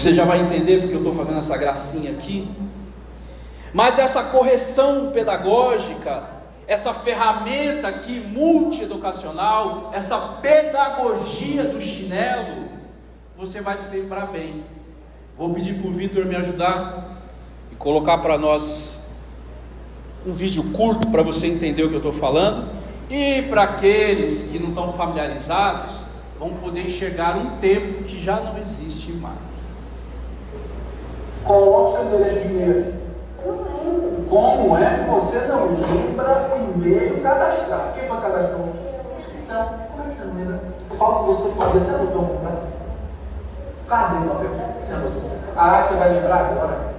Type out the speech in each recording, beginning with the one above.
Você já vai entender porque eu estou fazendo essa gracinha aqui. Mas essa correção pedagógica, essa ferramenta aqui multieducacional, essa pedagogia do chinelo, você vai se lembrar bem. Vou pedir para o Vitor me ajudar e colocar para nós um vídeo curto para você entender o que eu estou falando. E para aqueles que não estão familiarizados, vão poder enxergar um tempo que já não existe mais. Coloque seu endereço de e-mail. Como é que você não lembra o e-mail cadastrar? Quem foi cadastrou? Não, como é que você não lembra? Eu falo com você para ver se anotou, né? Cadê o papel? Você anotou? Ah, você vai lembrar agora?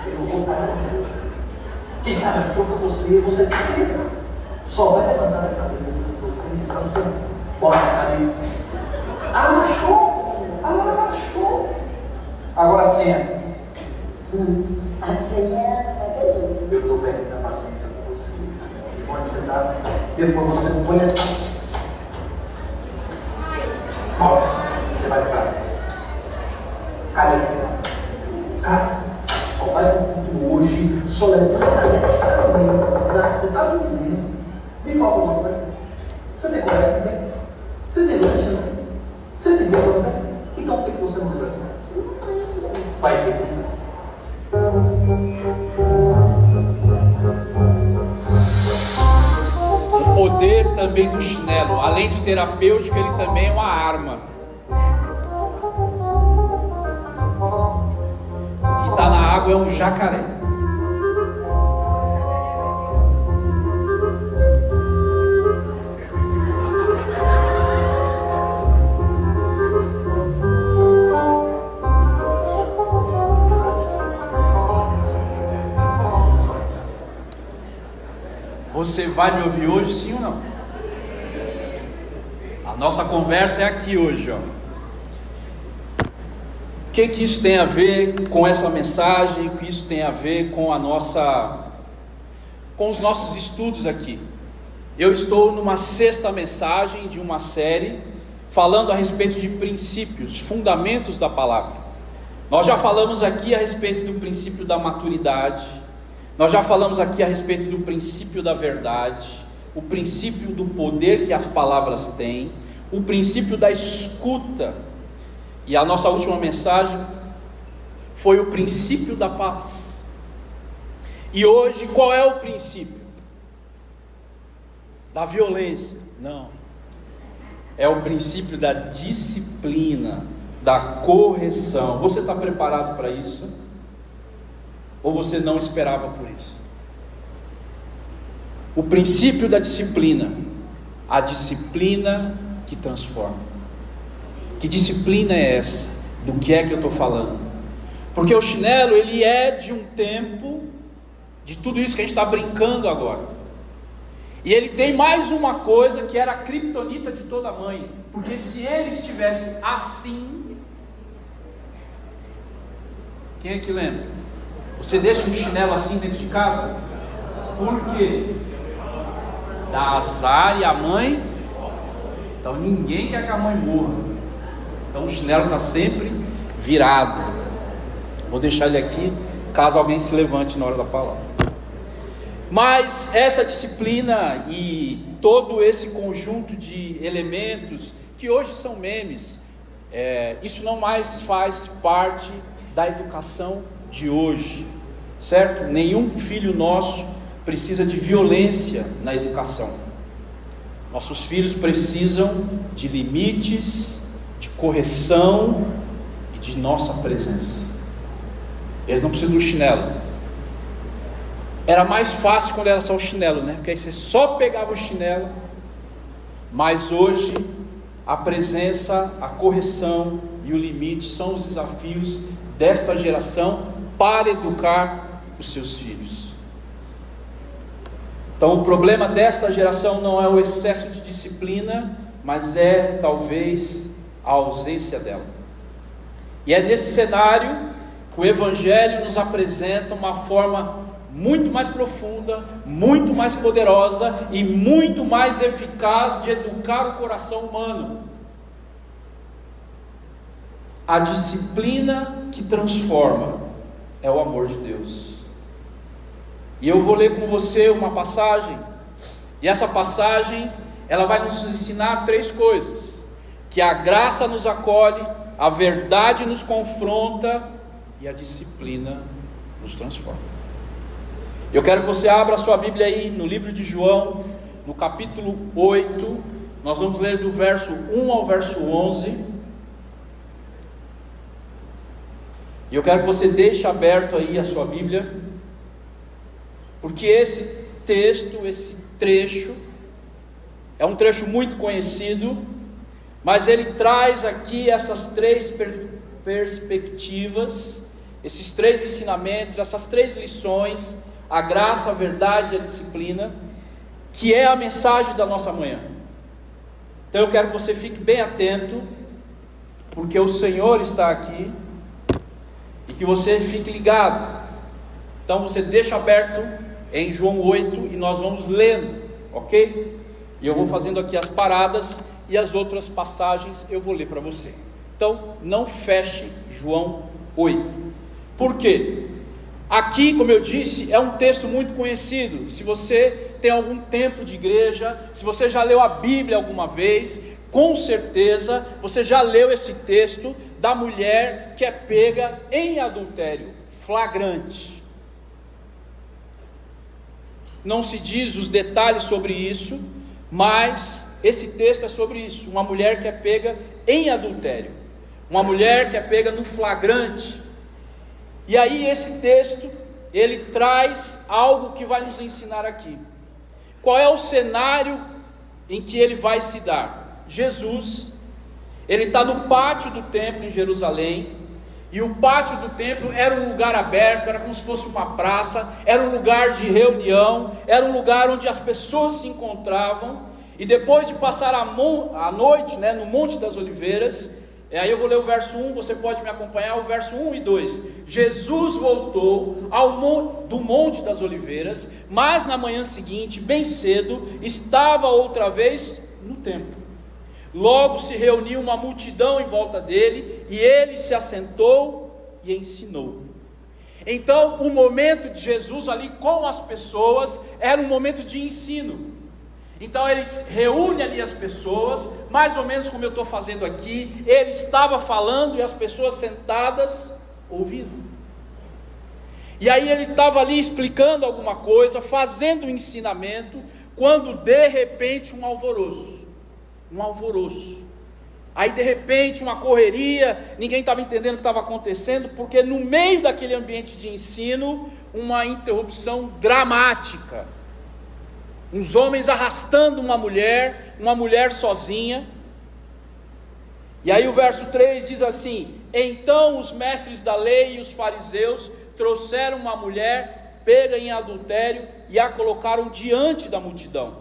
Eu vou falar. Quem cadastrou para você, você tem que lembrar. Só vai levantar essa pergunta se você não está. Bora, cadê? Ah, achou! Ah, achou! Agora a senha. A senha vai ter tudo. Eu estou perdendo a paciência com você. Pode sentar. Depois você não põe. Bora, você vai para casa. Cadê a senha? Cara, só vai pro culto hoje. Só levanta desta mesa. Você está me entendendo? Me fala alguma coisa. Você tem colégio, não tem? Você tem lanche, não tem? Você tem roupa, não tem? Então por que você não lembra assim? Vai ter que lembrar. O poder também do chinelo, além de terapêutico, ele também é uma arma. O que está na água é um jacaré. Você vai me ouvir hoje, sim ou não? A nossa conversa é aqui hoje, ó. O que isso tem a ver com essa mensagem? O que isso tem a ver com com os nossos estudos aqui? Eu estou numa 6ª mensagem de uma série falando a respeito de princípios, fundamentos da palavra. Nós já falamos aqui a respeito do princípio da maturidade. Nós já falamos aqui a respeito do princípio da verdade, o princípio do poder que as palavras têm, o princípio da escuta, e a nossa última mensagem foi o princípio da paz. E hoje qual é o princípio? Da violência? Não. É o princípio da disciplina, da correção. Você está preparado para isso? Ou você não esperava por isso? O princípio da disciplina, a disciplina que transforma. Que disciplina é essa? Do que é que eu estou falando? Porque o chinelo, ele é de um tempo, de tudo isso que a gente está brincando agora. E ele tem mais uma coisa que era a criptonita de toda mãe. Porque se ele estivesse assim, quem é que lembra? Você deixa um chinelo assim dentro de casa? Por quê? Dá azar e a mãe? Então ninguém quer que a mãe morra. Então o chinelo está sempre virado. Vou deixar ele aqui, caso alguém se levante na hora da palavra. Mas essa disciplina e todo esse conjunto de elementos, que hoje são memes, isso não mais faz parte da educação de hoje, certo? Nenhum filho nosso precisa de violência na educação. Nossos filhos precisam de limites, de correção e de nossa presença. Eles não precisam do chinelo. Era mais fácil quando era só o chinelo, né? Porque aí você só pegava o chinelo. Mas hoje a presença, a correção e o limite são os desafios desta geração para educar os seus filhos. Então o problema desta geração não é o excesso de disciplina, mas é talvez a ausência dela. E é nesse cenário que o Evangelho nos apresenta uma forma muito mais profunda, muito mais poderosa e muito mais eficaz de educar o coração humano. A disciplina que transforma é o amor de Deus. E eu vou ler com você uma passagem, e essa passagem, ela vai nos ensinar 3 coisas: que a graça nos acolhe, a verdade nos confronta e a disciplina nos transforma. Eu quero que você abra a sua Bíblia aí no livro de João, no capítulo 8, nós vamos ler do verso 1 ao verso 11, e eu quero que você deixe aberto aí a sua Bíblia, porque esse texto, esse trecho, é um trecho muito conhecido, mas ele traz aqui essas 3 perspectivas, esses 3 ensinamentos, essas 3 lições: a graça, a verdade e a disciplina, que é a mensagem da nossa manhã. Então eu quero que você fique bem atento, porque o Senhor está aqui, e que você fique ligado. Então você deixa aberto em João 8 e nós vamos lendo, ok? E eu vou fazendo aqui as paradas, e as outras passagens eu vou ler para você. Então não feche João 8. Por quê? Aqui, como eu disse, é um texto muito conhecido. Se você tem algum tempo de igreja, se você já leu a Bíblia alguma vez, com certeza você já leu esse texto da mulher que é pega em adultério flagrante. Não se diz os detalhes sobre isso, mas esse texto é sobre isso: uma mulher que é pega em adultério, uma mulher que é pega no flagrante. E aí esse texto, ele traz algo que vai nos ensinar aqui. Qual é o cenário em que ele vai se dar? Jesus, ele está no pátio do templo em Jerusalém, e o pátio do templo era um lugar aberto, era como se fosse uma praça, era um lugar de reunião, era um lugar onde as pessoas se encontravam, e depois de passar a noite, no Monte das Oliveiras, aí eu vou ler o verso 1, você pode me acompanhar, o verso 1 e 2. Jesus voltou do Monte das Oliveiras, mas na manhã seguinte, bem cedo, estava outra vez no templo. Logo se reuniu uma multidão em volta dele, e ele se assentou e ensinou. Então o momento de Jesus ali com as pessoas era um momento de ensino. Então ele reúne ali as pessoas, mais ou menos como eu estou fazendo aqui. Ele estava falando e as pessoas sentadas ouvindo. E aí ele estava ali explicando alguma coisa, fazendo um ensinamento, quando de repente um alvoroço. Aí de repente uma correria, ninguém estava entendendo o que estava acontecendo, porque no meio daquele ambiente de ensino, uma interrupção dramática. Uns homens arrastando uma mulher sozinha. E aí o verso 3 diz assim: então os mestres da lei e os fariseus trouxeram uma mulher pega em adultério e a colocaram diante da multidão.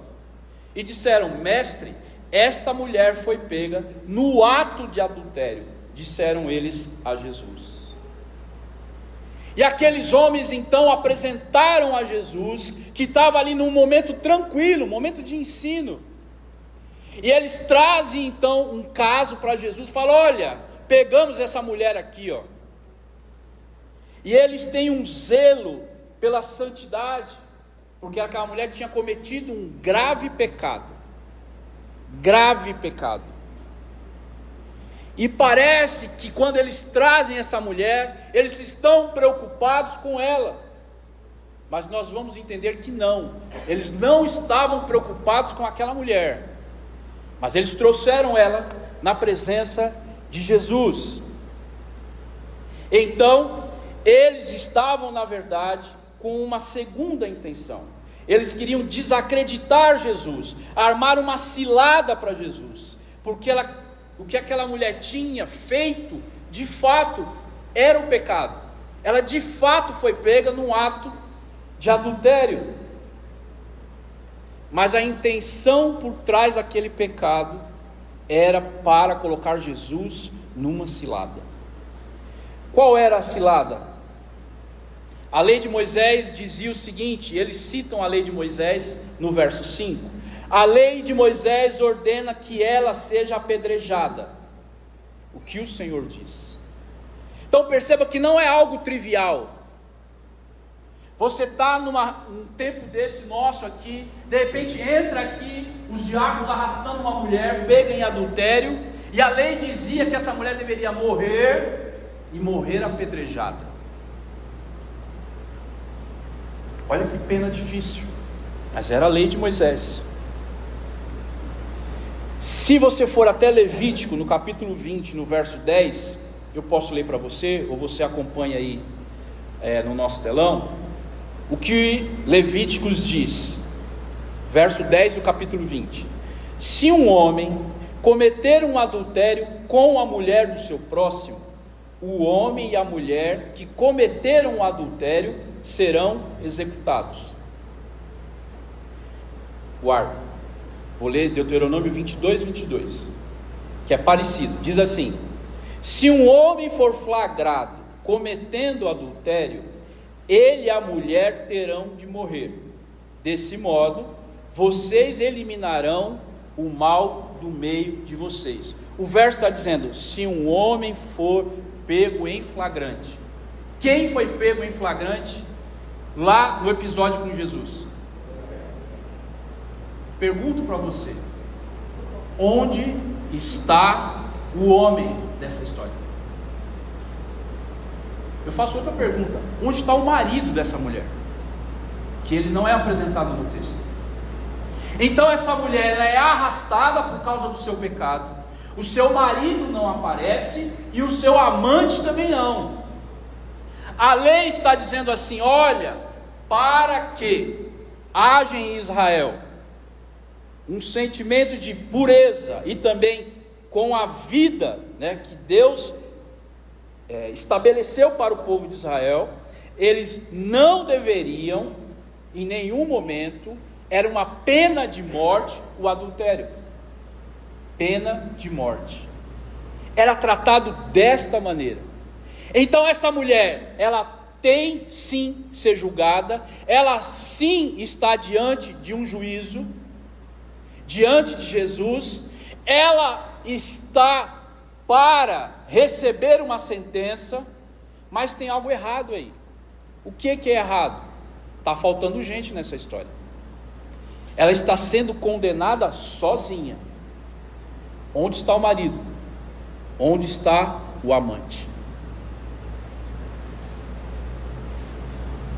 E disseram: mestre, esta mulher foi pega no ato de adultério. Disseram eles a Jesus. E aqueles homens então apresentaram a Jesus, que estava ali num momento tranquilo, um momento de ensino. E eles trazem então um caso para Jesus, falam: olha, pegamos essa mulher aqui, ó. E eles têm um zelo pela santidade, porque aquela mulher tinha cometido um grave pecado. E parece que quando eles trazem essa mulher, eles estão preocupados com ela. Mas nós vamos entender que não. Eles não estavam preocupados com aquela mulher. Mas eles trouxeram ela na presença de Jesus. Então, eles estavam, na verdade, com uma segunda intenção. Eles queriam desacreditar Jesus, armar uma cilada para Jesus, porque o que aquela mulher tinha feito, de fato, era um pecado. Ela de fato foi pega num ato de adultério. Mas a intenção por trás daquele pecado era para colocar Jesus numa cilada. Qual era a cilada? A lei de Moisés dizia o seguinte, eles citam a lei de Moisés no verso 5. A lei de Moisés ordena que ela seja apedrejada. O que o Senhor diz? Então perceba que não é algo trivial. Você está num tempo desse nosso aqui, de repente entra aqui os diáconos arrastando uma mulher, pega em adultério, e a lei dizia que essa mulher deveria morrer, e morrer apedrejada. Olha que pena difícil, mas era a lei de Moisés. Se você for até Levítico, no capítulo 20, no verso 10, eu posso ler para você, ou você acompanha aí no nosso telão, o que Levíticos diz, verso 10 do capítulo 20: se um homem cometer um adultério com a mulher do seu próximo, o homem e a mulher que cometeram o adultério serão executados. Guarda, vou ler Deuteronômio 22, que é parecido, diz assim: se um homem for flagrado cometendo adultério, ele e a mulher terão de morrer. Desse modo, vocês eliminarão o mal do meio de vocês. O verso está dizendo: se um homem for pego em flagrante. Quem foi pego em flagrante lá no episódio com Jesus? Pergunto para você: onde está o homem dessa história? Eu faço outra pergunta: onde está o marido dessa mulher? Que ele não é apresentado no texto. Então essa mulher, ela é arrastada por causa do seu pecado, o seu marido não aparece e o seu amante também não. A lei está dizendo assim: olha, para que haja em Israel um sentimento de pureza e também com a vida, que Deus estabeleceu para o povo de Israel, eles não deveriam, em nenhum momento, era uma pena de morte o adultério. Pena de morte. Era tratado desta maneira. Então essa mulher, ela tem sim ser julgada, ela sim está diante de um juízo, diante de Jesus, ela está para receber uma sentença, mas tem algo errado aí. O que é errado? Está faltando gente nessa história. Ela está sendo condenada sozinha. Onde está o marido? Onde está o amante?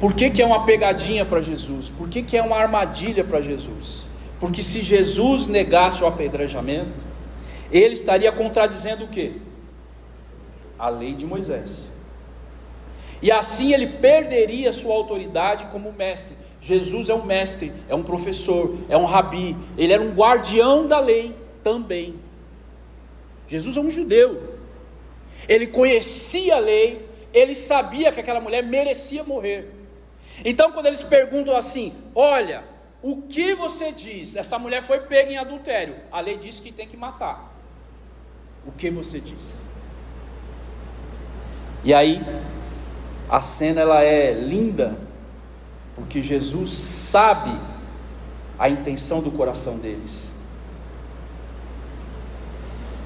Por que é uma pegadinha para Jesus? Por que é uma armadilha para Jesus? Porque se Jesus negasse o apedrejamento, ele estaria contradizendo o quê? A lei de Moisés. E assim ele perderia sua autoridade como mestre. Jesus é um mestre, é um professor, é um rabi, ele era um guardião da lei também. Jesus é um judeu, ele conhecia a lei, ele sabia que aquela mulher merecia morrer. Então quando eles perguntam assim: olha, o que você diz? Essa mulher foi pega em adultério, a lei diz que tem que matar. O que você diz? E aí a cena ela é linda, porque Jesus sabe a intenção do coração deles.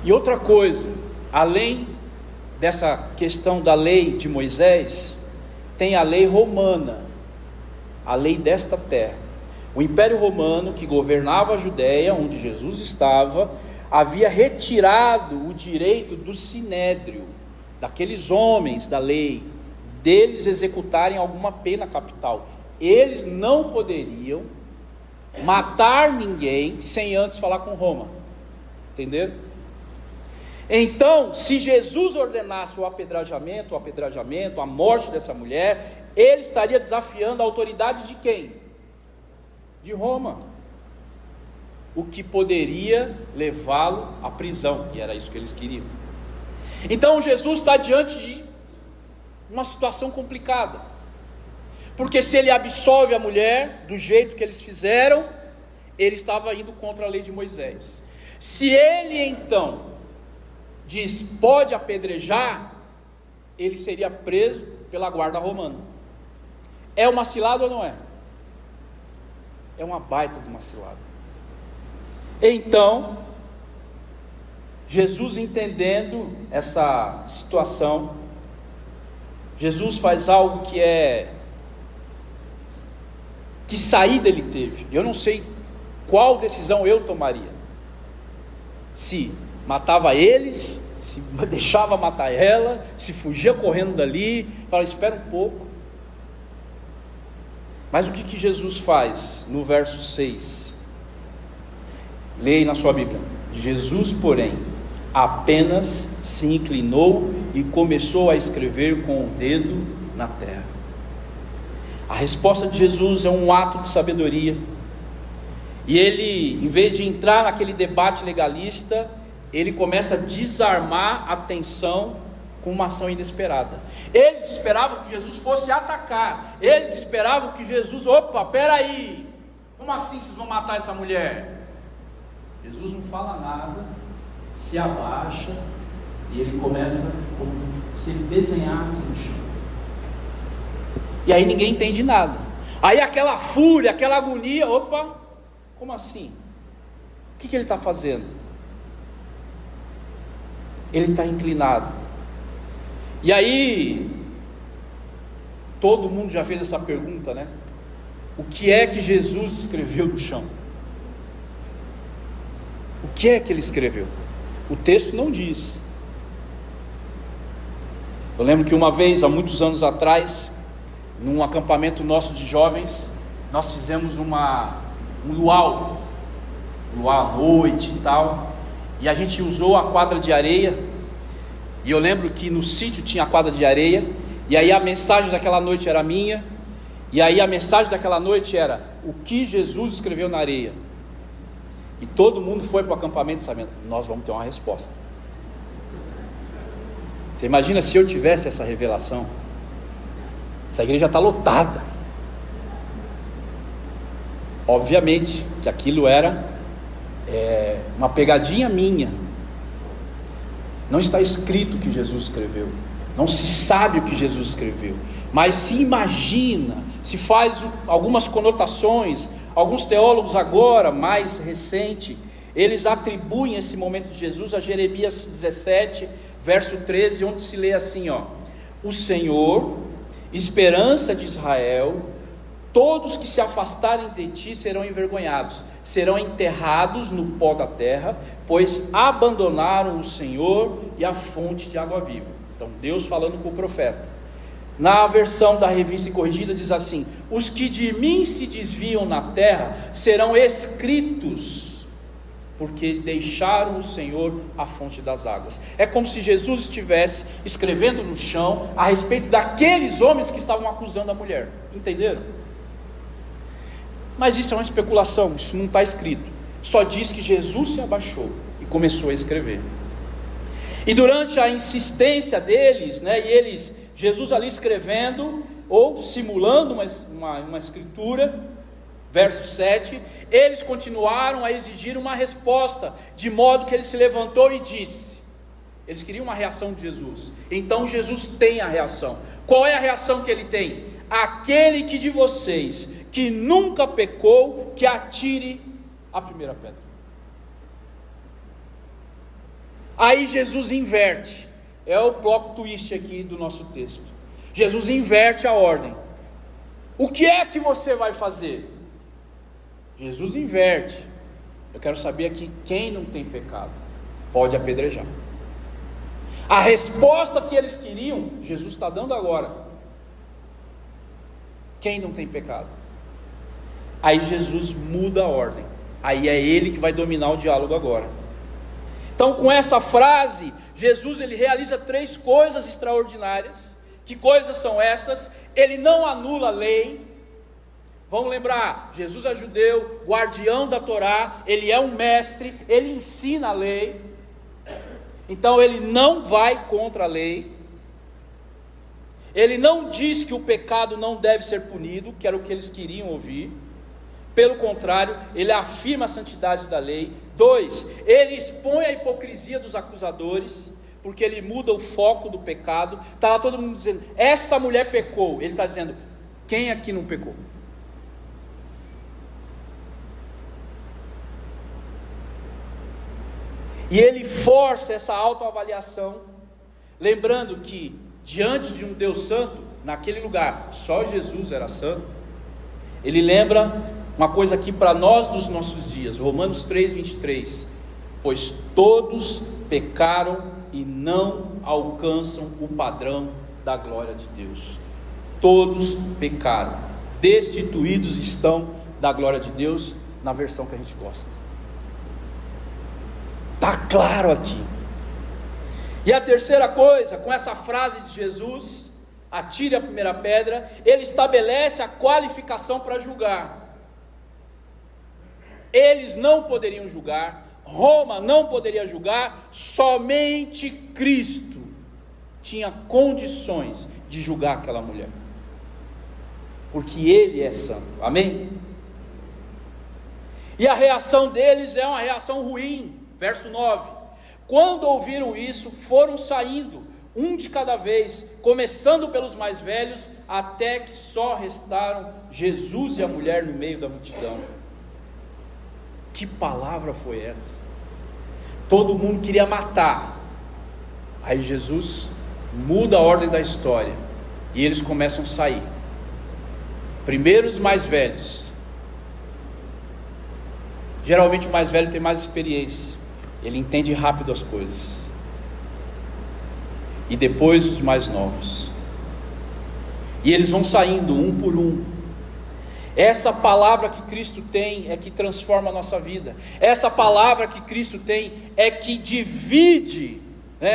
E outra coisa, além dessa questão da lei de Moisés, tem a lei romana, a lei desta terra. O Império Romano, que governava a Judéia, onde Jesus estava, havia retirado o direito do sinédrio, daqueles homens da lei, deles executarem alguma pena capital. Eles não poderiam matar ninguém sem antes falar com Roma. Entenderam? Então, se Jesus ordenasse o apedrejamento, a morte dessa mulher, ele estaria desafiando a autoridade de quem? De Roma. O que poderia levá-lo à prisão, e era isso que eles queriam. Então Jesus está diante de uma situação complicada, porque se ele absolve a mulher do jeito que eles fizeram, ele estava indo contra a lei de Moisés. Se ele então diz pode apedrejar, ele seria preso pela guarda romana. É uma cilada ou não é? É uma baita de uma cilada. Então Jesus, entendendo essa situação, Jesus faz algo que saída ele teve. Eu não sei qual decisão eu tomaria. Se matava eles, se deixava matar ela, se fugia correndo dali, fala, espera um pouco. Mas o que Jesus faz no verso 6? Leia aí na sua Bíblia. Jesus, porém, apenas se inclinou e começou a escrever com o dedo na terra. A resposta de Jesus é um ato de sabedoria. E ele, em vez de entrar naquele debate legalista, ele começa a desarmar a tensão com uma ação inesperada. Eles esperavam que Jesus fosse atacar. Eles esperavam que Jesus, peraí, como assim vocês vão matar essa mulher? Jesus não fala nada, se abaixa e ele começa como se ele desenhasse no chão. E aí ninguém entende nada. Aí aquela fúria, aquela agonia, como assim? O que ele está fazendo? Ele está inclinado. E aí, todo mundo já fez essa pergunta, né? O que é que Jesus escreveu no chão? O que é que ele escreveu? O texto não diz. Eu lembro que uma vez, há muitos anos atrás, num acampamento nosso de jovens, nós fizemos um luau à noite e tal, e a gente usou a quadra de areia, e eu lembro que no sítio tinha a quadra de areia, e aí a mensagem daquela noite era minha, e aí a mensagem daquela noite era, o que Jesus escreveu na areia? E todo mundo foi para o acampamento sabendo, nós vamos ter uma resposta. Você imagina se eu tivesse essa revelação? Essa igreja está lotada. Obviamente que aquilo era uma pegadinha minha. Não está escrito o que Jesus escreveu, não se sabe o que Jesus escreveu, mas se imagina, se faz algumas conotações. Alguns teólogos agora, mais recente, eles atribuem esse momento de Jesus a Jeremias 17, verso 13, onde se lê assim, o Senhor, esperança de Israel, todos que se afastarem de ti serão envergonhados, serão enterrados no pó da terra, pois abandonaram o Senhor e a fonte de água viva. Então Deus falando com o profeta. Na versão da Revista Corrigida diz assim, os que de mim se desviam na terra serão escritos, porque deixaram o Senhor a fonte das águas. É como se Jesus estivesse escrevendo no chão a respeito daqueles homens que estavam acusando a mulher. Entenderam? Mas isso é uma especulação, isso não está escrito. Só diz que Jesus se abaixou e começou a escrever. E durante a insistência deles, Jesus ali escrevendo, ou simulando uma escritura, verso 7, eles continuaram a exigir uma resposta, de modo que ele se levantou e disse, eles queriam uma reação de Jesus, então Jesus tem a reação. Qual é a reação que ele tem? Aquele que de vocês, que nunca pecou, que atire a primeira pedra. Aí Jesus inverte, é o plot twist aqui do nosso texto. Jesus inverte a ordem. O que é que você vai fazer? Jesus inverte. Eu quero saber aqui, quem não tem pecado pode apedrejar. A resposta que eles queriam, Jesus está dando agora. Quem não tem pecado? Aí Jesus muda a ordem. Aí é ele que vai dominar o diálogo agora. Então, com essa frase, Jesus ele realiza 3 coisas extraordinárias. Que coisas são essas? Ele não anula a lei. Vamos lembrar, Jesus é judeu, guardião da Torá, ele é um mestre, ele ensina a lei. Então ele não vai contra a lei. Ele não diz que o pecado não deve ser punido, que era o que eles queriam ouvir. Pelo contrário, ele afirma a santidade da lei. 2, ele expõe a hipocrisia dos acusadores, porque ele muda o foco do pecado. Está lá todo mundo dizendo, essa mulher pecou. Ele está dizendo, quem aqui não pecou? E ele força essa autoavaliação, lembrando que diante de um Deus santo, naquele lugar só Jesus era santo, ele lembra uma coisa aqui para nós dos nossos dias, Romanos 3:23, pois todos pecaram e não alcançam o padrão da glória de Deus. Todos pecaram, destituídos estão da glória de Deus, na versão que a gente gosta. Está claro aqui. E a terceira coisa, com essa frase de Jesus, atire a primeira pedra, ele estabelece a qualificação para julgar. Eles não poderiam julgar, Roma não poderia julgar, somente Cristo tinha condições de julgar aquela mulher, porque ele é santo, amém? E a reação deles é uma reação ruim, verso 9, quando ouviram isso, foram saindo, um de cada vez, começando pelos mais velhos, até que só restaram Jesus e a mulher no meio da multidão. Que palavra foi essa? Todo mundo queria matar, aí Jesus muda a ordem da história, e eles começam a sair, primeiro os mais velhos, geralmente o mais velho tem mais experiência, ele entende rápido as coisas, e depois os mais novos, e eles vão saindo um por um. Essa palavra que Cristo tem é que transforma a nossa vida, essa palavra que Cristo tem é que divide,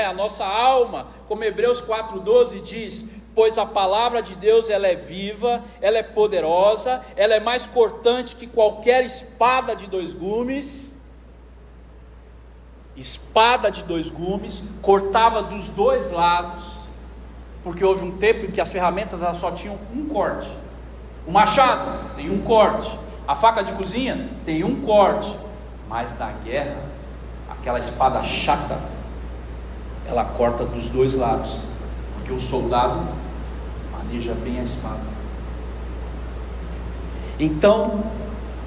a nossa alma, como Hebreus 4:12 diz, pois a palavra de Deus ela é viva, ela é poderosa, ela é mais cortante que qualquer espada de dois gumes. Espada de dois gumes, cortava dos dois lados, porque houve um tempo em que as ferramentas elas só tinham um corte. O machado tem um corte, a faca de cozinha tem um corte, mas na guerra, aquela espada chata, ela corta dos dois lados, porque o soldado maneja bem a espada. Então,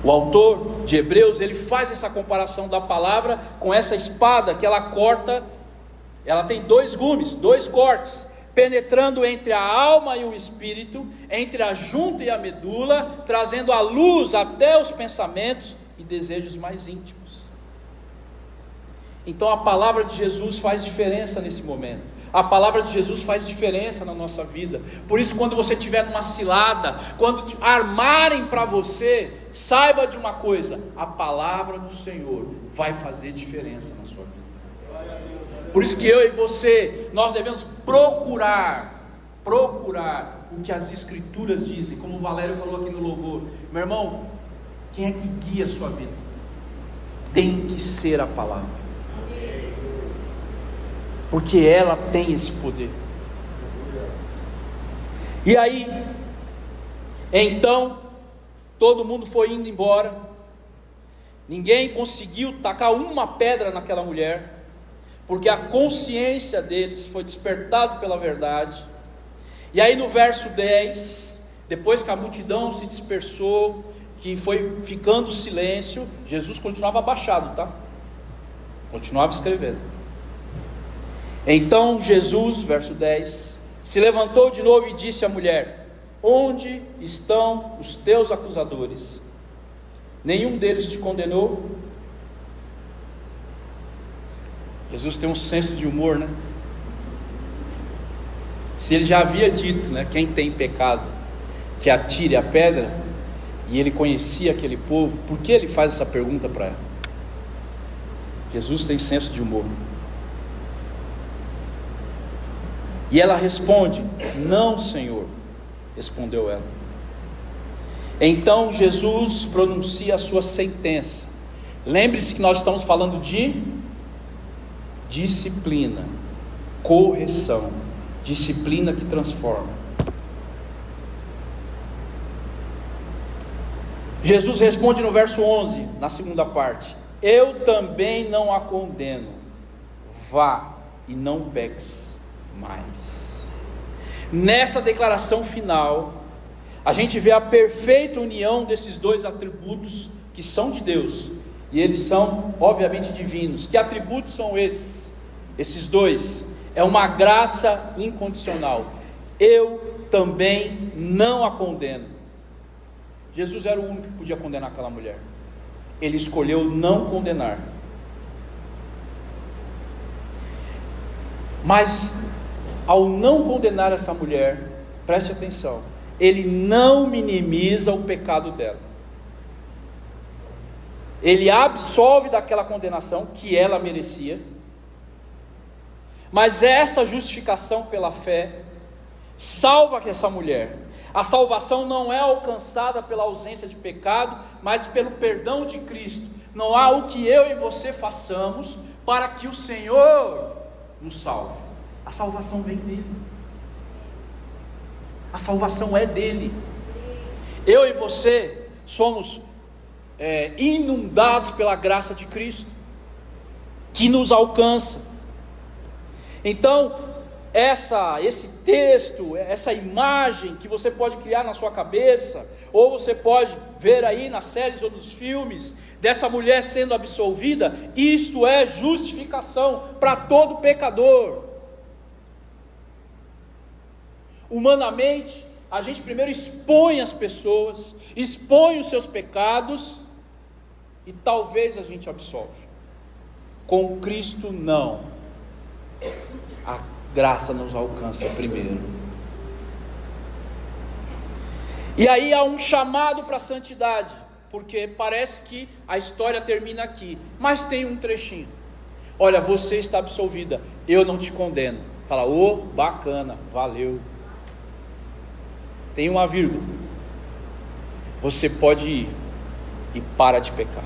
o autor de Hebreus, ele faz essa comparação da palavra com essa espada que ela corta, ela tem dois gumes, dois cortes, penetrando entre a alma e o espírito, entre a junta e a medula, trazendo a luz até os pensamentos e desejos mais íntimos. Então a palavra de Jesus faz diferença nesse momento. A palavra de Jesus faz diferença na nossa vida. Por isso, quando você estiver numa cilada, quando armarem para você, saiba de uma coisa: a palavra do Senhor vai fazer diferença na sua vida. Por isso que eu e você, nós devemos procurar o que as Escrituras dizem, como o Valério falou aqui no louvor. Meu irmão, quem é que guia a sua vida? Tem que ser a palavra, porque ela tem esse poder. E aí, então, todo mundo foi indo embora, ninguém conseguiu tacar uma pedra naquela mulher, porque a consciência deles foi despertada pela verdade. E aí no verso 10, depois que a multidão se dispersou, que foi ficando silêncio, Jesus continuava abaixado, tá? Continuava escrevendo. Então Jesus, verso 10, se levantou de novo e disse à mulher: onde estão os teus acusadores? Nenhum deles te condenou? Jesus tem um senso de humor, né? Se ele já havia dito, quem tem pecado, que atire a pedra, e ele conhecia aquele povo, por que ele faz essa pergunta para ela? Jesus tem senso de humor. E ela responde: não, Senhor, respondeu ela. Então Jesus pronuncia a sua sentença. Lembre-se que nós estamos falando de disciplina, correção, disciplina que transforma. Jesus responde no verso 11, na segunda parte: eu também não a condeno, vá e não peques mais. Nessa declaração final, a gente vê a perfeita união desses dois atributos que são de Deus, e eles são obviamente divinos. Que atributos são esses? Esses dois é uma graça incondicional. Eu também não a condeno. Jesus era o único que podia condenar aquela mulher. Ele escolheu não condenar. Mas ao não condenar essa mulher, preste atenção, ele não minimiza o pecado dela. Ele absolve daquela condenação que ela merecia. Mas essa justificação pela fé salva essa mulher. A salvação não é alcançada pela ausência de pecado, mas pelo perdão de Cristo. Não há o que eu e você façamos para que o Senhor nos salve. A salvação vem dele. A salvação é dele. Eu e você somos inundados pela graça de Cristo, que nos alcança. Então, esse texto, essa imagem que você pode criar na sua cabeça, ou você pode ver aí nas séries ou nos filmes, dessa mulher sendo absolvida, isto é justificação para todo pecador. Humanamente, a gente primeiro expõe as pessoas, expõe os seus pecados, e talvez a gente absolve. Com Cristo não. A graça nos alcança primeiro. E aí há um chamado para a santidade, porque parece que a história termina aqui, mas tem um trechinho. Olha, você está absolvida, eu não te condeno. Fala, bacana, valeu. Tem uma vírgula. Você pode ir e para de pecar.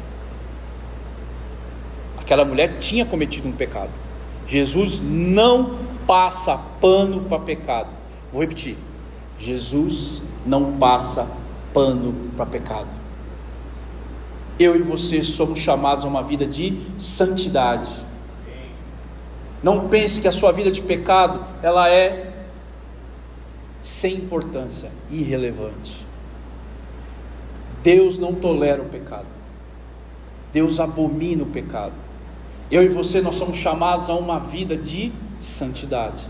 Aquela mulher tinha cometido um pecado. Jesus não passa pano para pecado. Vou repetir. Jesus não passa pano para pecado. Eu e você somos chamados a uma vida de santidade. Não pense que a sua vida de pecado, ela é sem importância, irrelevante. Deus não tolera o pecado. Deus abomina o pecado. Eu e você, nós somos chamados a uma vida de santidade.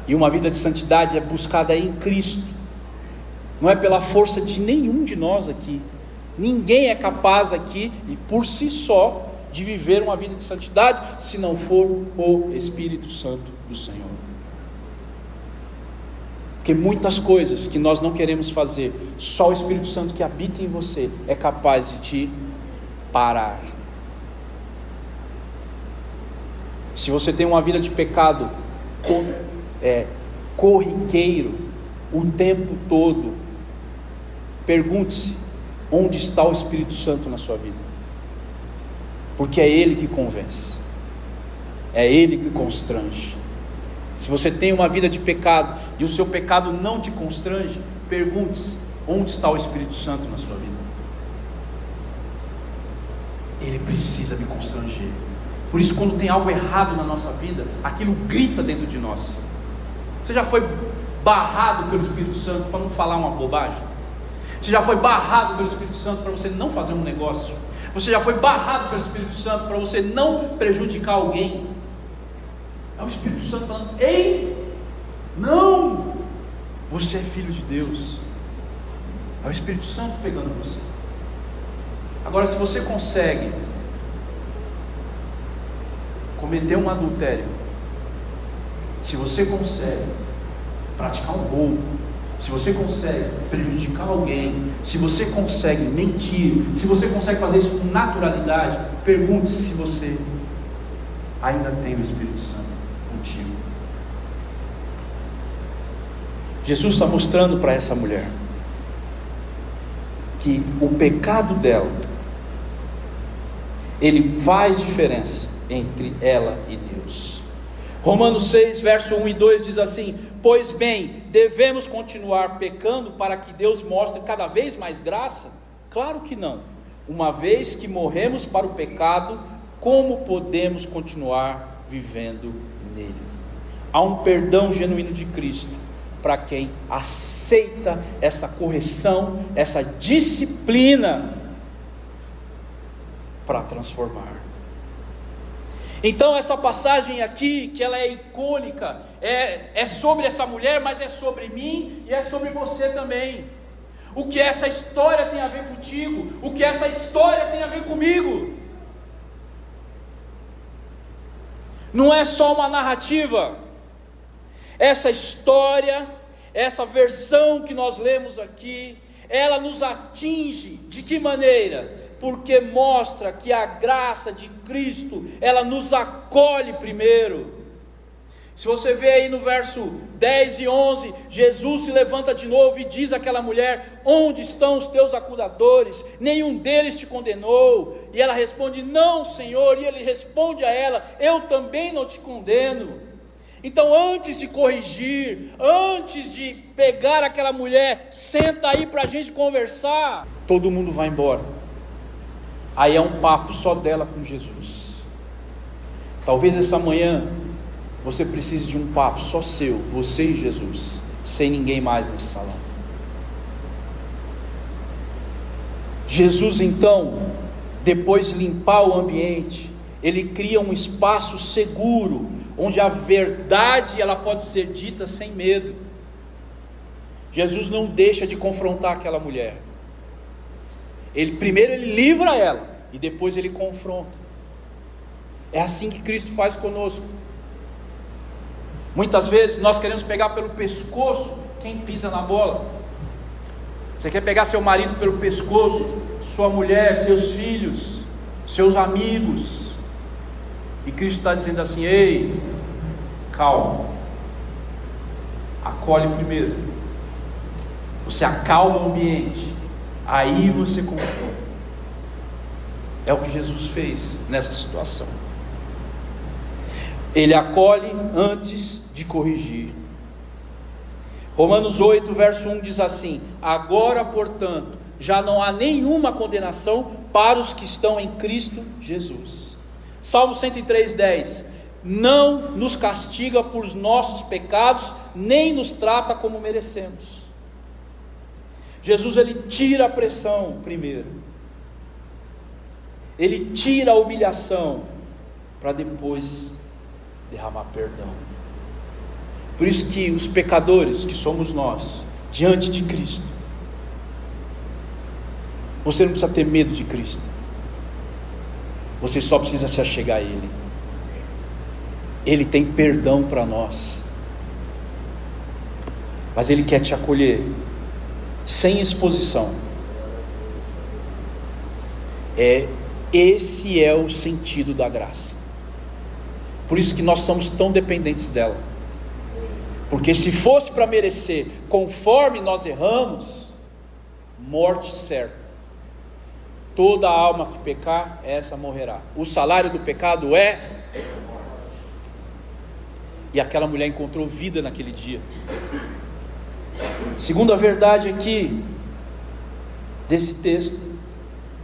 E uma vida de santidade é buscada em Cristo. Não é pela força de nenhum de nós aqui. Ninguém é capaz aqui, e por si só, de viver uma vida de santidade, se não for o Espírito Santo do Senhor. Porque muitas coisas que nós não queremos fazer, só o Espírito Santo que habita em você é capaz de te parar. Se você tem uma vida de pecado corriqueiro, o tempo todo, pergunte-se, onde está o Espírito Santo na sua vida? Porque é Ele que convence, é Ele que constrange. Se você tem uma vida de pecado e o seu pecado não te constrange, pergunte-se, onde está o Espírito Santo na sua vida? Ele precisa me constranger. Por isso, quando tem algo errado na nossa vida, aquilo grita dentro de nós. Você já foi barrado pelo Espírito Santo para não falar uma bobagem? Você já foi barrado pelo Espírito Santo para você não fazer um negócio? Você já foi barrado pelo Espírito Santo para você não prejudicar alguém? É o Espírito Santo falando, ei, não, você é filho de Deus. É o Espírito Santo pegando você. Agora, se você consegue cometer um adultério, se você consegue praticar um roubo, se você consegue prejudicar alguém, se você consegue mentir, se você consegue fazer isso com naturalidade, pergunte-se se você ainda tem o Espírito Santo contigo. Jesus está mostrando para essa mulher que o pecado dela, ele faz diferença entre ela e Deus. Romanos 6, verso 1 e 2 diz assim: pois bem, devemos continuar pecando para que Deus mostre cada vez mais graça? Claro que não. Uma vez que morremos para o pecado, como podemos continuar vivendo nele? Há um perdão genuíno de Cristo para quem aceita essa correção, essa disciplina para transformar. Então essa passagem aqui, que ela é icônica, é sobre essa mulher, mas é sobre mim e é sobre você também. O que essa história tem a ver contigo, o que essa história tem a ver comigo. Não é só uma narrativa. Essa história, essa versão que nós lemos aqui, ela nos atinge de que maneira? Porque mostra que a graça de Cristo, ela nos acolhe primeiro. Se você vê aí no verso 10 e 11, Jesus se levanta de novo e diz àquela mulher: onde estão os teus acusadores? Nenhum deles te condenou? E ela responde: não, Senhor. E ele responde a ela: eu também não te condeno. Então, antes de corrigir, antes de pegar aquela mulher, senta aí para a gente conversar, todo mundo vai embora. Aí é um papo só dela com Jesus. Talvez essa manhã você precise de um papo só seu, você e Jesus, sem ninguém mais nesse salão. Jesus então, depois de limpar o ambiente, ele cria um espaço seguro, onde a verdade ela pode ser dita sem medo. Jesus não deixa de confrontar aquela mulher. Primeiro ele livra ela, e depois ele confronta. É assim que Cristo faz conosco. Muitas vezes nós queremos pegar pelo pescoço quem pisa na bola. Você quer pegar seu marido pelo pescoço, sua mulher, seus filhos, seus amigos. E Cristo está dizendo assim: ei, calma, acolhe primeiro. Você acalma o ambiente, aí você confronta. É o que Jesus fez nessa situação. Ele acolhe antes de corrigir. Romanos 8, verso 1 diz assim: agora, portanto, já não há nenhuma condenação para os que estão em Cristo Jesus. Salmo 103, 10: não nos castiga por nossos pecados, nem nos trata como merecemos. Jesus, ele tira a pressão primeiro, ele tira a humilhação, para depois derramar perdão. Por isso que os pecadores, que somos nós, diante de Cristo, você não precisa ter medo de Cristo, você só precisa se achegar a Ele. Ele tem perdão para nós, mas Ele quer te acolher, sem exposição. Esse é o sentido da graça. Por isso que nós somos tão dependentes dela. Porque se fosse para merecer, conforme nós erramos, morte certa. Toda alma que pecar, essa morrerá. O salário do pecado é... E aquela mulher encontrou vida naquele dia. Segunda verdade aqui, desse texto,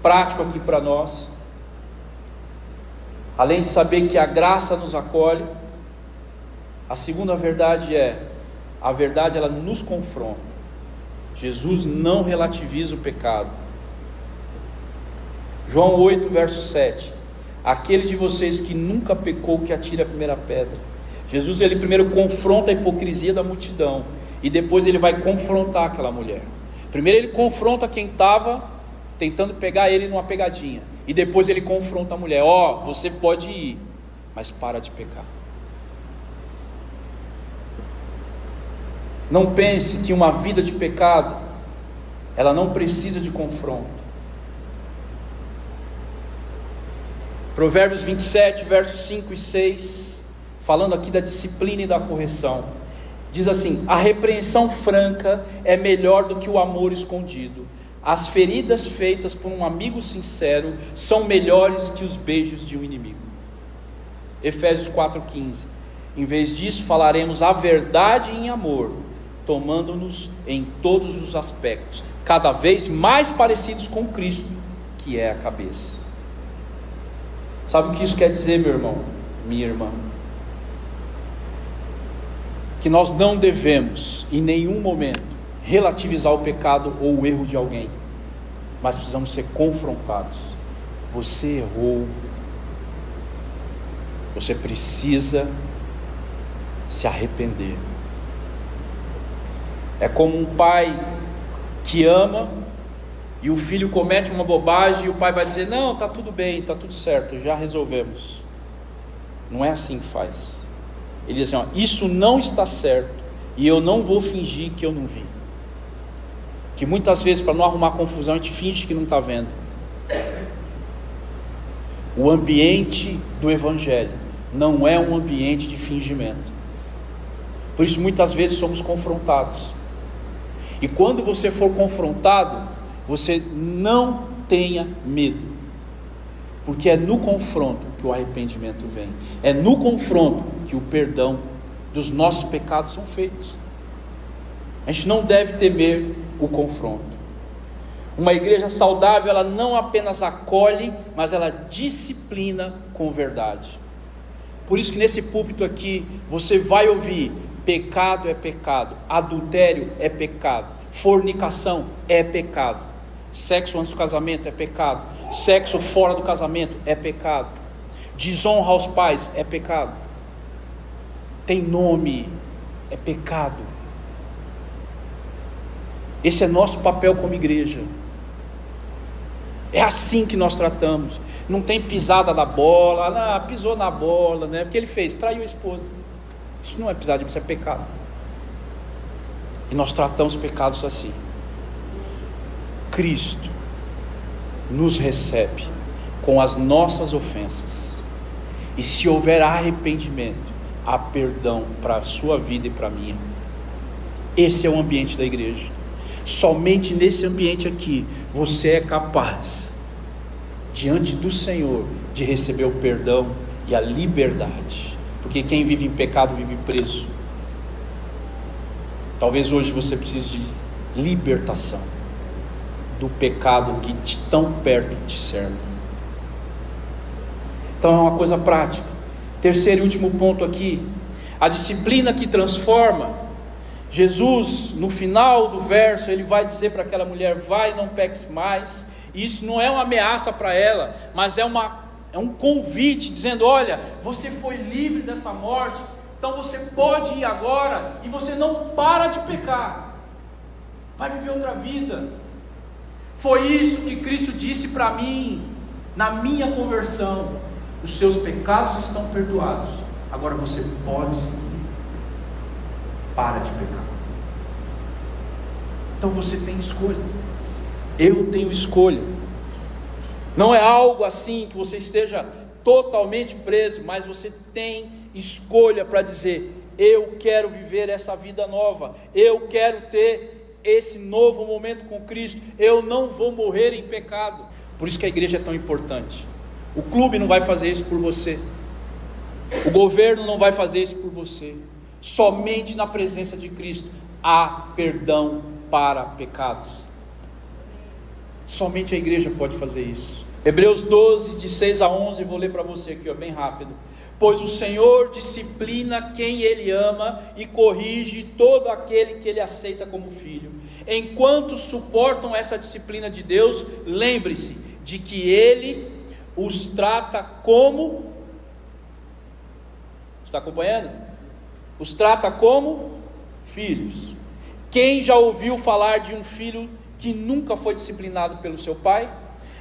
prático aqui para nós, além de saber que a graça nos acolhe, a segunda verdade a verdade ela nos confronta. Jesus não relativiza o pecado. João 8, verso 7: aquele de vocês que nunca pecou, que atire a primeira pedra. Jesus, ele primeiro confronta a hipocrisia da multidão, e depois ele vai confrontar aquela mulher. Primeiro ele confronta quem estava tentando pegar ele numa pegadinha, e depois ele confronta a mulher: você pode ir, mas para de pecar. Não pense que uma vida de pecado, ela não precisa de confronto. Provérbios 27, versos 5 e 6, falando aqui da disciplina e da correção, diz assim: a repreensão franca é melhor do que o amor escondido. As feridas feitas por um amigo sincero são melhores que os beijos de um inimigo. Efésios 4,15: em vez disso, falaremos a verdade em amor, tomando-nos em todos os aspectos, cada vez mais parecidos com Cristo, que é a cabeça. Sabe o que isso quer dizer, meu irmão, minha irmã? Que nós não devemos, em nenhum momento, relativizar o pecado ou o erro de alguém, mas precisamos ser confrontados. Você errou. Você precisa se arrepender. É como um pai que ama e o filho comete uma bobagem e o pai vai dizer: não, está tudo bem, está tudo certo, já resolvemos. Não é assim que faz. Ele diz assim: ó, isso não está certo e eu não vou fingir que eu não vi. Que muitas vezes, para não arrumar confusão, a gente finge que não está vendo. O ambiente do Evangelho não é um ambiente de fingimento. Por isso muitas vezes somos confrontados. E quando você for confrontado, você não tenha medo. Porque é no confronto que o arrependimento vem. É no confronto que o perdão dos nossos pecados são feitos. A gente não deve temer o confronto. Uma igreja saudável, ela não apenas acolhe, mas ela disciplina com verdade. Por isso que nesse púlpito aqui, você vai ouvir: pecado é pecado, adultério é pecado, fornicação é pecado, sexo antes do casamento é pecado, sexo fora do casamento é pecado, desonra aos pais é pecado, tem nome, é pecado. Esse é nosso papel como igreja. É assim que nós tratamos. Não tem pisada da bola, pisou na bola, né? Porque ele fez, traiu a esposa. Isso não é pisada, isso é pecado. E nós tratamos pecados assim. Cristo nos recebe com as nossas ofensas. E se houver arrependimento, há perdão para a sua vida e para a minha. Esse é o ambiente da igreja. Somente nesse ambiente aqui você é capaz, diante do Senhor, de receber o perdão e a liberdade. Porque quem vive em pecado vive preso. Talvez hoje você precise de libertação do pecado que tão perto te serve. Então é uma coisa prática. Terceiro e último ponto aqui: a disciplina que transforma. Jesus, no final do verso, ele vai dizer para aquela mulher: vai, não peques mais. E isso não é uma ameaça para ela, mas é um convite, dizendo: olha, você foi livre dessa morte, então você pode ir agora, e você não para de pecar, vai viver outra vida. Foi isso que Cristo disse para mim, na minha conversão: os seus pecados estão perdoados, agora você pode seguir, para de pecar. Então você tem escolha, eu tenho escolha. Não é algo assim que você esteja totalmente preso, mas você tem escolha para dizer: eu quero viver essa vida nova, eu quero ter esse novo momento com Cristo, eu não vou morrer em pecado. Por isso que a igreja é tão importante. O clube não vai fazer isso por você, o governo não vai fazer isso por você. Somente na presença de Cristo há perdão para pecados. Somente a igreja pode fazer isso. Hebreus 12, de 6 a 11, vou ler para você aqui, bem rápido. Pois o Senhor disciplina quem Ele ama e corrige todo aquele que Ele aceita como filho. Enquanto suportam essa disciplina de Deus, lembre-se de que Ele os trata como... Está acompanhando? Os trata como filhos. Quem já ouviu falar de um filho que nunca foi disciplinado pelo seu pai?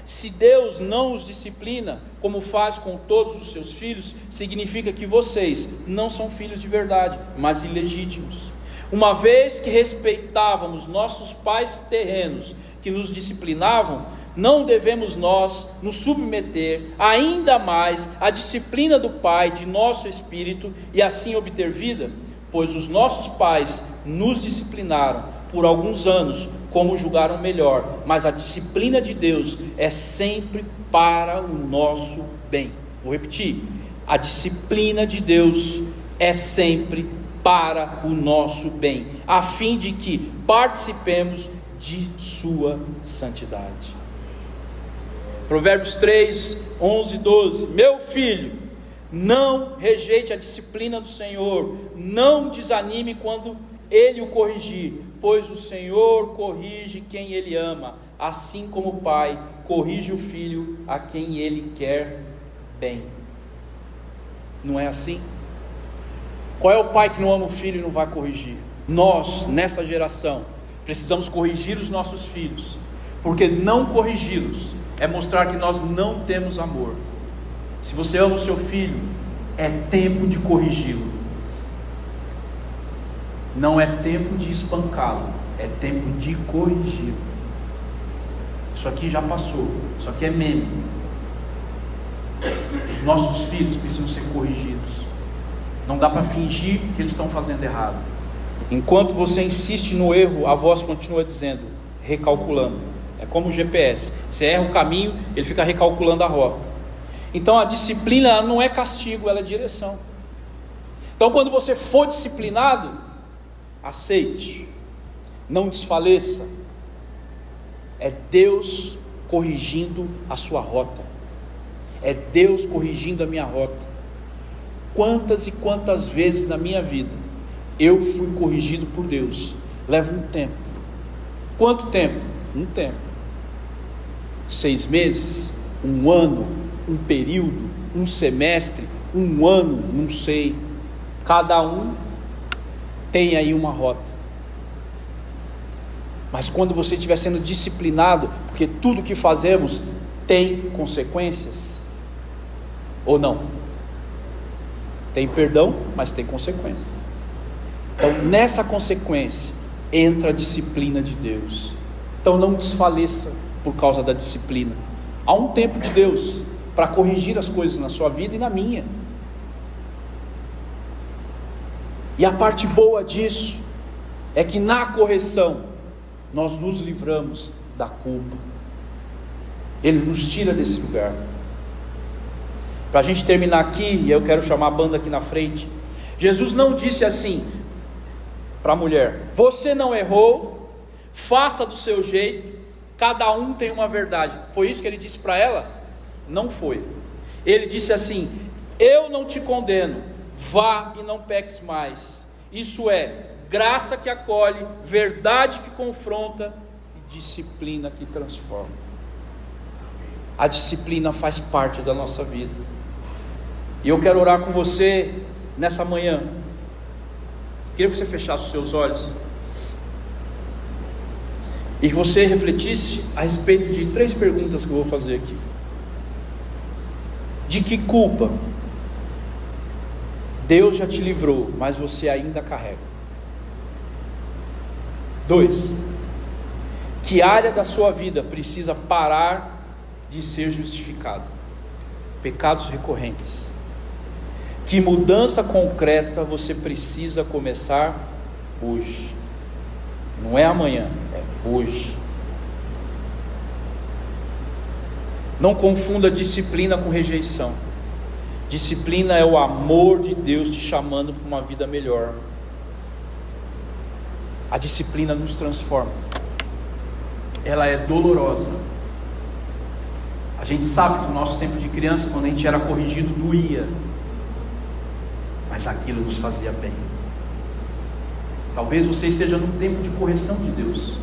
Se Deus não os disciplina, como faz com todos os seus filhos, significa que vocês não são filhos de verdade, mas ilegítimos. Uma vez que respeitávamos nossos pais terrenos que nos disciplinavam, não devemos nós nos submeter ainda mais à disciplina do Pai de nosso espírito e assim obter vida? Pois os nossos pais nos disciplinaram por alguns anos como julgaram melhor, mas a disciplina de Deus é sempre para o nosso bem. Vou repetir: a disciplina de Deus é sempre para o nosso bem, a fim de que participemos de sua santidade. Provérbios 3, 11 e 12. Meu filho, não rejeite a disciplina do Senhor, não desanime quando Ele o corrigir, pois o Senhor corrige quem Ele ama, assim como o pai corrige o filho a quem Ele quer bem. Não é assim? Qual é o pai que não ama o filho e não vai corrigir? Nós, nessa geração, precisamos corrigir os nossos filhos, porque não corrigi-los é mostrar que nós não temos amor. Se você ama o seu filho, é tempo de corrigi-lo. Não é tempo de espancá-lo, é tempo de corrigi-lo. Isso aqui já passou, isso aqui é meme. Os nossos filhos precisam ser corrigidos. Não dá para fingir que eles estão fazendo errado. Enquanto você insiste no erro, a voz continua dizendo, recalculando. É como o GPS, você erra o caminho, ele fica recalculando a rota. Então a disciplina, ela não é castigo, ela é direção. Então quando você for disciplinado, aceite, não desfaleça. É Deus corrigindo a sua rota, é Deus corrigindo a minha rota. Quantas e quantas vezes na minha vida eu fui corrigido por Deus? Leva um tempo. Quanto tempo? Um tempo. 6 meses, um ano, um período, um semestre, um ano, não sei. Cada um tem aí uma rota. Mas quando você estiver sendo disciplinado, porque tudo que fazemos tem consequências, ou não? Tem perdão, mas tem consequências. Então nessa consequência entra a disciplina de Deus. Então não desfaleça por causa da disciplina. Há um tempo de Deus para corrigir as coisas na sua vida e na minha. E a parte boa disso é que na correção nós nos livramos da culpa. Ele nos tira desse lugar. Para a gente terminar aqui, e eu quero chamar a banda aqui na frente. Jesus não disse assim para a mulher: você não errou, faça do seu jeito, cada um tem uma verdade. Foi isso que ele disse para ela? Não foi. Ele disse assim: eu não te condeno, vá e não peques mais. Isso é graça que acolhe, verdade que confronta e disciplina que transforma. A disciplina faz parte da nossa vida. E eu quero orar com você nessa manhã. Queria que você fechasse os seus olhos e que você refletisse a respeito de 3 perguntas que eu vou fazer aqui. De que culpa Deus já te livrou, mas você ainda carrega? 2. Que área da sua vida precisa parar de ser justificada? Pecados recorrentes. Que mudança concreta você precisa começar hoje? Não é amanhã, é hoje. Não confunda disciplina com rejeição. Disciplina é o amor de Deus te chamando para uma vida melhor. A disciplina nos transforma. Ela é dolorosa. A gente sabe que no nosso tempo de criança, quando a gente era corrigido, doía. Mas aquilo nos fazia bem. Talvez você esteja num tempo de correção de Deus.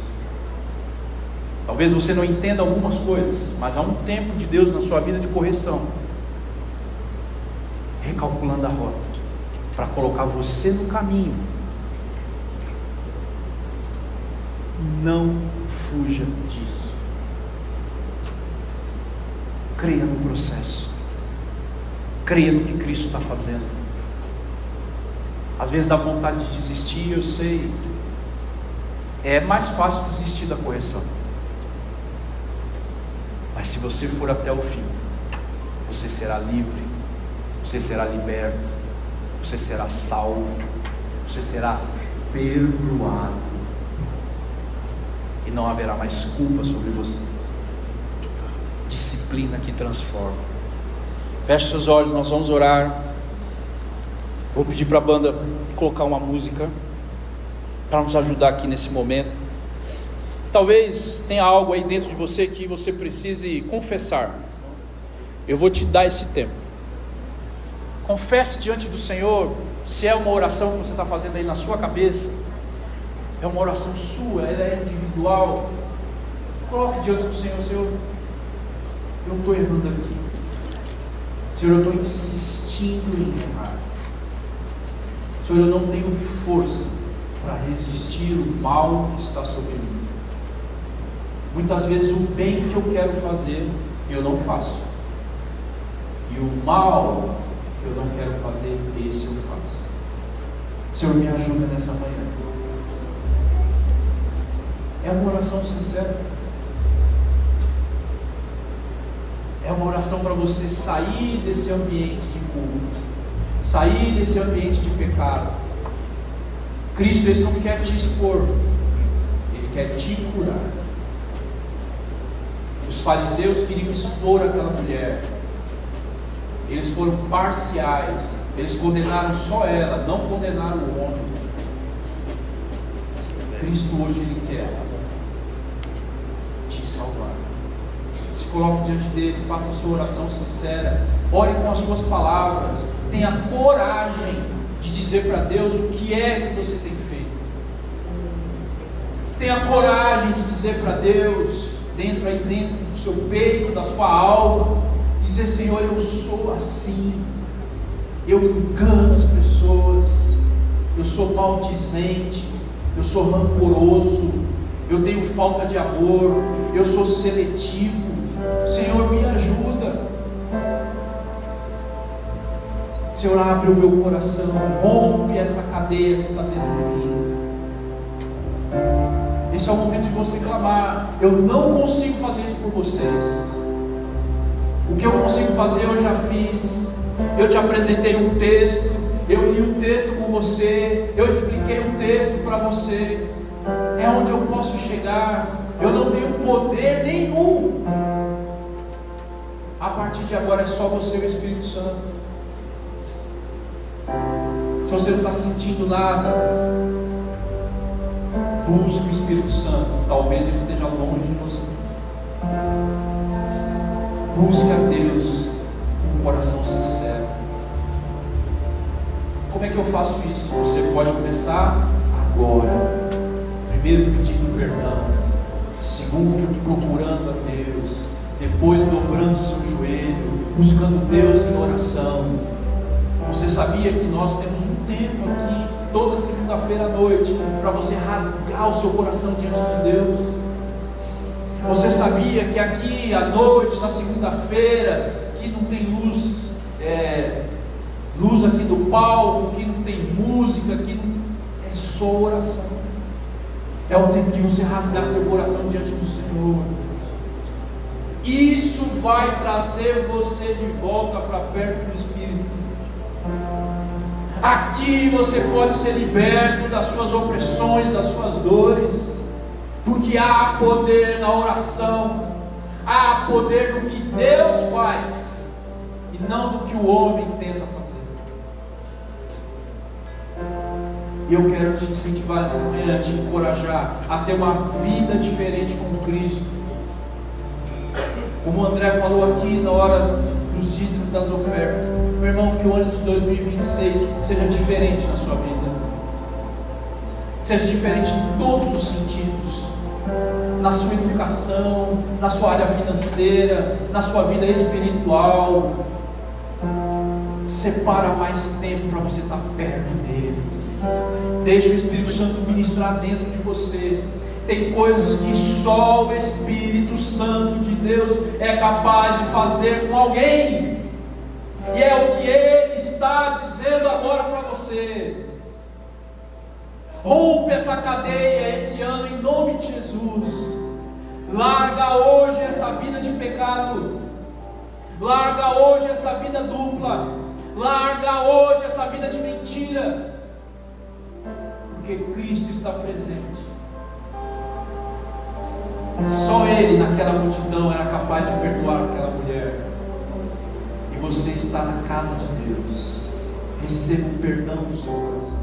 Talvez você não entenda algumas coisas, mas há um tempo de Deus na sua vida de correção, recalculando a rota, para colocar você no caminho. Não fuja disso. Creia no processo. Creia no que Cristo está fazendo. Às vezes dá vontade de desistir, eu sei. É mais fácil desistir da correção. Mas se você for até o fim, você será livre, você será liberto, você será salvo, você será perdoado. E não haverá mais culpa sobre você. Disciplina que transforma. Feche seus olhos, nós vamos orar. Vou pedir para a banda colocar uma música para nos ajudar aqui nesse momento. Talvez tenha algo aí dentro de você que você precise confessar. Eu vou te dar esse tempo. Confesse diante do Senhor. Se é uma oração que você está fazendo aí na sua cabeça, é uma oração sua, ela é individual. Coloque diante do Senhor: Senhor, eu estou errando aqui. Senhor, eu estou insistindo em errar. Senhor, eu não tenho força para resistir o mal que está sobre mim. Muitas vezes o bem que eu quero fazer, eu não faço. E o mal que eu não quero fazer, esse eu faço. Senhor, me ajuda nessa manhã. É uma oração sincera. É uma oração para você sair desse ambiente de culto, sair desse ambiente de pecado. Cristo, Ele não quer te expor, Ele quer te curar. Os fariseus queriam expor aquela mulher. Eles foram parciais. Eles condenaram só ela, não condenaram o homem. Cristo hoje Ele quer te salvar. Se coloque diante dele, faça a sua oração sincera. Ore com as suas palavras. Tenha coragem de dizer para Deus o que é que você tem feito. Tenha coragem de dizer para Deus, dentro do seu peito, da sua alma, dizer: Senhor, eu sou assim, eu engano as pessoas, eu sou maldizente, eu sou rancoroso, eu tenho falta de amor, eu sou seletivo. Senhor, me ajuda. Senhor, abre o meu coração, rompe essa cadeia que está dentro de mim. Esse é o momento de você clamar. Eu não consigo fazer isso por vocês. O que eu consigo fazer eu já fiz. Eu te apresentei um texto, eu li um texto com você, eu expliquei um texto para você. É onde eu posso chegar. Eu não tenho poder nenhum. A partir de agora é só você e o Espírito Santo. Se você não está sentindo nada, busque o Espírito Santo. Talvez ele esteja longe de você. Busque a Deus com um coração sincero. Como é que eu faço isso? Você pode começar agora. Primeiro pedindo perdão, segundo procurando a Deus, depois dobrando o seu joelho, buscando Deus em oração. Você sabia que nós temos um tempo aqui, toda segunda-feira à noite, para você rasgar o seu coração diante de Deus? Você sabia que aqui à noite, na segunda-feira, que não tem luz aqui do palco, que não tem música, que não... é só oração. É o tempo de você rasgar seu coração diante do Senhor. Isso vai trazer você de volta para perto do Espírito. Aqui você pode ser liberto das suas opressões, das suas dores, porque há poder na oração, há poder no que Deus faz e não no que o homem tenta fazer. E eu quero te incentivar essa manhã, te encorajar a ter uma vida diferente com Cristo. Como o André falou aqui na hora dos dízimos, das ofertas, meu irmão, que o ano de 2026 seja diferente na sua vida, seja diferente em todos os sentidos, na sua educação, na sua área financeira, na sua vida espiritual. Separa mais tempo para você estar perto dele. Deixa o Espírito Santo ministrar dentro de você. Tem coisas que só o Espírito Santo de Deus é capaz de fazer com alguém, e é o que Ele está dizendo agora para você. Rompe essa cadeia esse ano em nome de Jesus. Larga hoje essa vida de pecado, larga hoje essa vida dupla, larga hoje essa vida de mentira, porque Cristo está presente. Só Ele naquela multidão era capaz de perdoar aquela mulher. E você está na casa de Deus. Receba o perdão do seu coração.